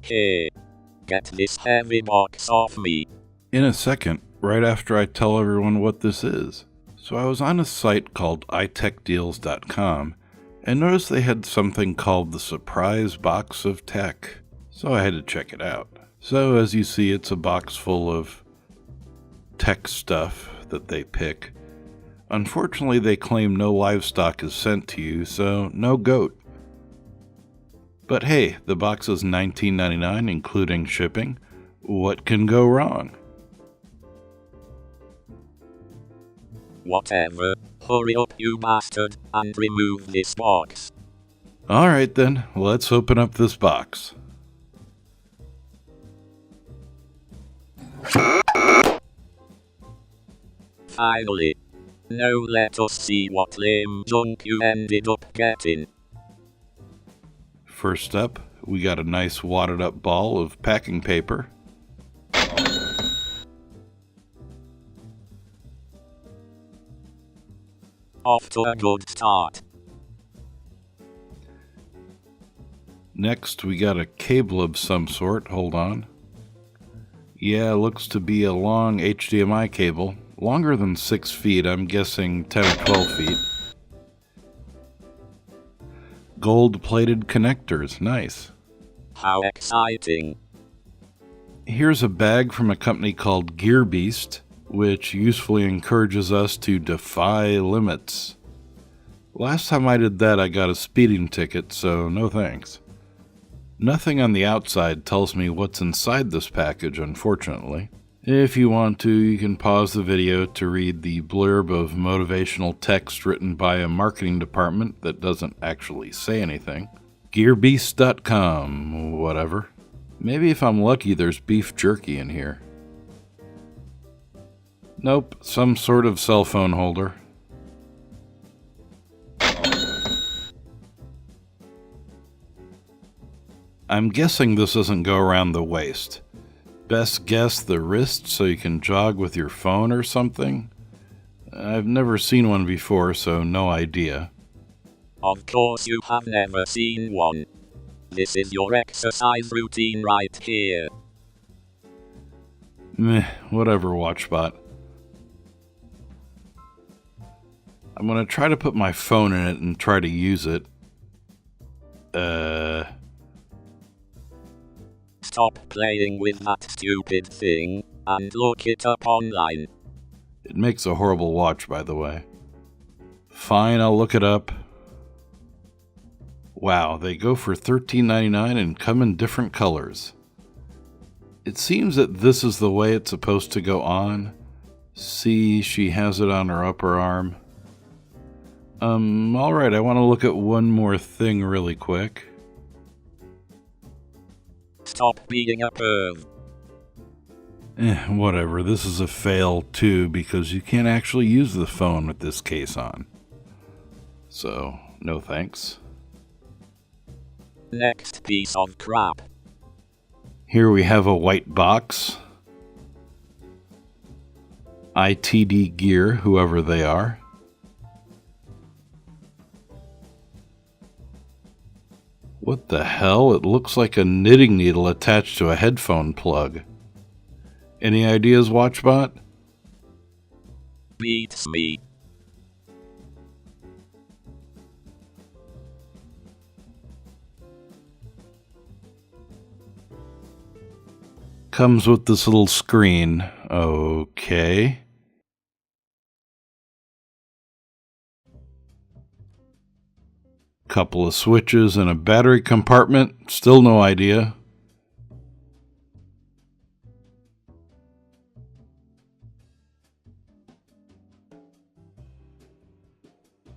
Here, get this heavy box off me. In a second, right after I tell everyone what this is. So I was on a site called iTechDeals.com and noticed they had something called the Surprise Box of Tech. So I had to check it out. So as you see, it's a box full of tech stuff that they pick. Unfortunately, they claim no livestock is sent to you, so no goat. But hey, the box is $19.99 including shipping. What can go wrong? Whatever. Hurry up, you bastard, and remove this box. Alright then, let's open up this box. Finally. Now let us see what lame junk you ended up getting. First up, we got a nice wadded up ball of packing paper. Off to a good start. Next, we got a cable of some sort. Hold on. Yeah, looks to be a long HDMI cable. Longer than 6 feet, I'm guessing 10 or 12 feet. Gold-plated connectors, nice. How exciting. Here's a bag from a company called GearBeast, which usefully encourages us to defy limits. Last time I did that, I got a speeding ticket, so no thanks. Nothing on the outside tells me what's inside this package, unfortunately. If you want to, you can pause the video to read the blurb of motivational text written by a marketing department that doesn't actually say anything. Gearbeast.com, whatever. Maybe if I'm lucky, there's beef jerky in here. Nope, some sort of cell phone holder. I'm guessing this doesn't go around the waist. Best guess the wrist so you can jog with your phone or something? I've never seen one before, so no idea. Of course you have never seen one. This is your exercise routine right here. Meh, whatever, WatchBot. I'm gonna try to put my phone in it and try to use it. Stop playing with that stupid thing, and look it up online. It makes a horrible watch, by the way. Fine, I'll look it up. Wow, they go for $13.99 and come in different colors. It seems that this is the way it's supposed to go on. See, she has it on her upper arm. Alright, I want to look at one more thing really quick. Stop being a perv. Whatever, this is a fail too, because you can't actually use the phone with this case on. So, no thanks. Next piece of crap. Here we have a white box. ITD Gear, whoever they are. What the hell? It looks like a knitting needle attached to a headphone plug. Any ideas, WatchBot? Beats me. Comes with this little screen. Okay. Couple of switches and a battery compartment. Still no idea.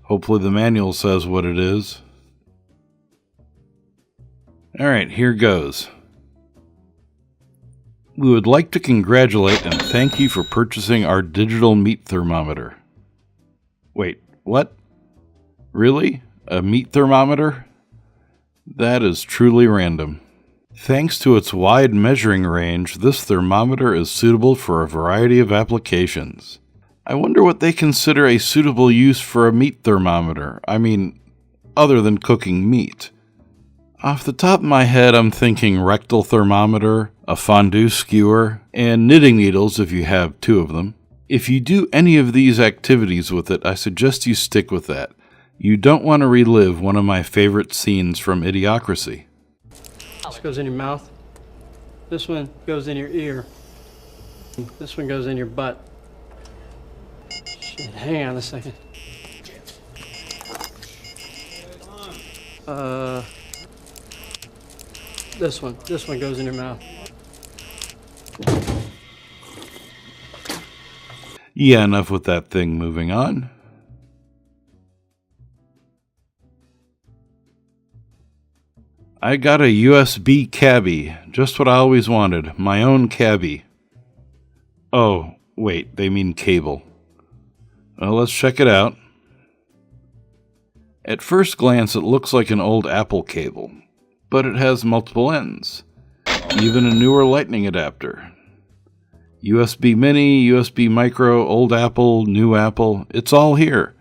Hopefully the manual says what it is. Alright, here goes. We would like to congratulate and thank you for purchasing our digital meat thermometer. Wait, what? Really? A meat thermometer? That is truly random. Thanks to its wide measuring range, this thermometer is suitable for a variety of applications. I wonder what they consider a suitable use for a meat thermometer. I mean, other than cooking meat. Off the top of my head, I'm thinking rectal thermometer, a fondue skewer, and knitting needles if you have 2 of them. If you do any of these activities with it, I suggest you stick with that. You don't want to relive one of my favorite scenes from Idiocracy. This goes in your mouth. This one goes in your ear. This one goes in your butt. Shit, hang on a second. This one goes in your mouth. Yeah, enough with that thing, moving on. I got a USB cabbie, just what I always wanted, my own cabbie. Oh, wait, they mean cable. Well, let's check it out. At first glance, it looks like an old Apple cable, but it has multiple ends, even a newer lightning adapter. USB mini, USB micro, old Apple, new Apple, it's all here.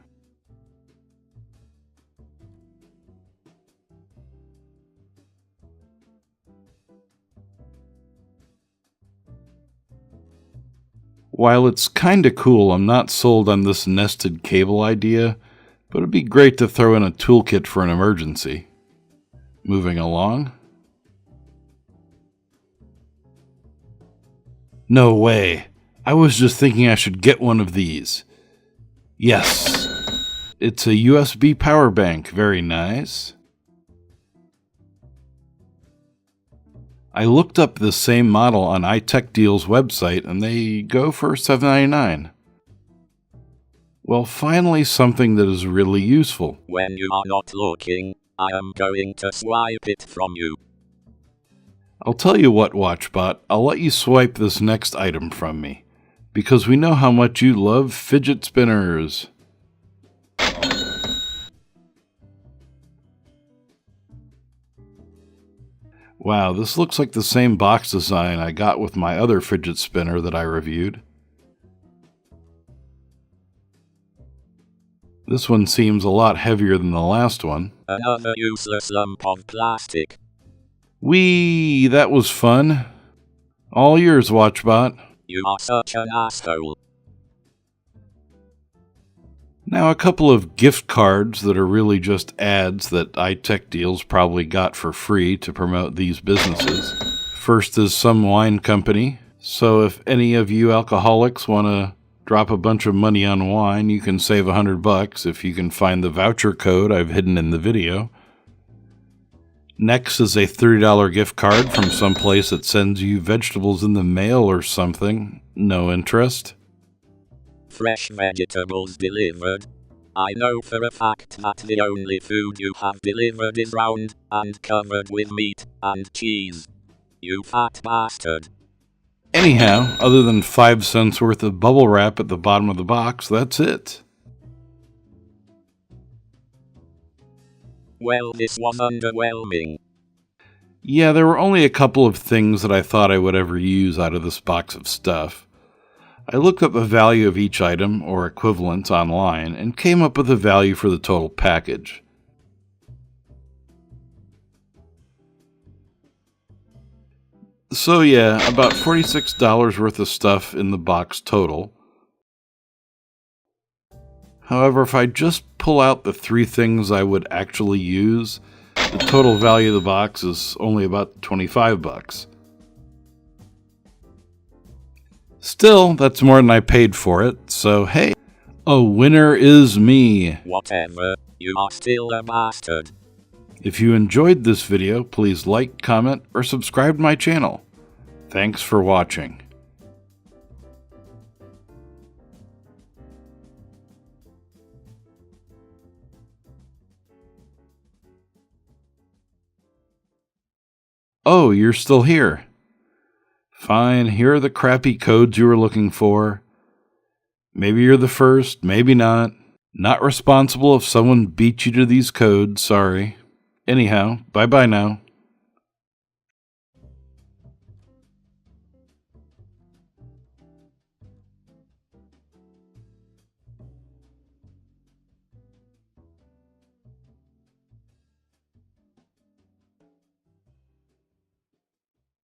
While it's kinda cool, I'm not sold on this nested cable idea, but it'd be great to throw in a toolkit for an emergency. Moving along. No way. I was just thinking I should get one of these. Yes. It's a USB power bank. Very nice. I looked up the same model on iTechDeals website and they go for $7.99. Well, finally something that is really useful. When you are not looking, I am going to swipe it from you. I'll tell you what, WatchBot, I'll let you swipe this next item from me, because we know how much you love fidget spinners. Wow, this looks like the same box design I got with my other fidget spinner that I reviewed. This one seems a lot heavier than the last one. Another useless lump of plastic. Whee! That was fun. All yours, WatchBot. You are such an asshole. Now, a couple of gift cards that are really just ads that iTechDeals probably got for free to promote these businesses. First is some wine company, so if any of you alcoholics want to drop a bunch of money on wine, you can save $100 if you can find the voucher code I've hidden in the video. Next is a $30 gift card from some place that sends you vegetables in the mail or something. No interest. Fresh vegetables delivered. I know for a fact that the only food you have delivered is round and covered with meat and cheese. You fat bastard. Anyhow, other than 5 cents worth of bubble wrap at the bottom of the box, that's it. Well, this was underwhelming. Yeah, there were only a couple of things that I thought I would ever use out of this box of stuff. I looked up the value of each item, or equivalents, online, and came up with a value for the total package. So yeah, about $46 worth of stuff in the box total. However, if I just pull out the 3 things I would actually use, the total value of the box is only about $25. Still, that's more than I paid for it, so hey, a winner is me. Whatever, you are still a bastard. If you enjoyed this video, please like, comment, or subscribe to my channel. Thanks for watching. Oh, you're still here. Fine, here are the crappy codes you were looking for. Maybe you're the first, maybe not. Not responsible if someone beat you to these codes, sorry. Anyhow, bye-bye now.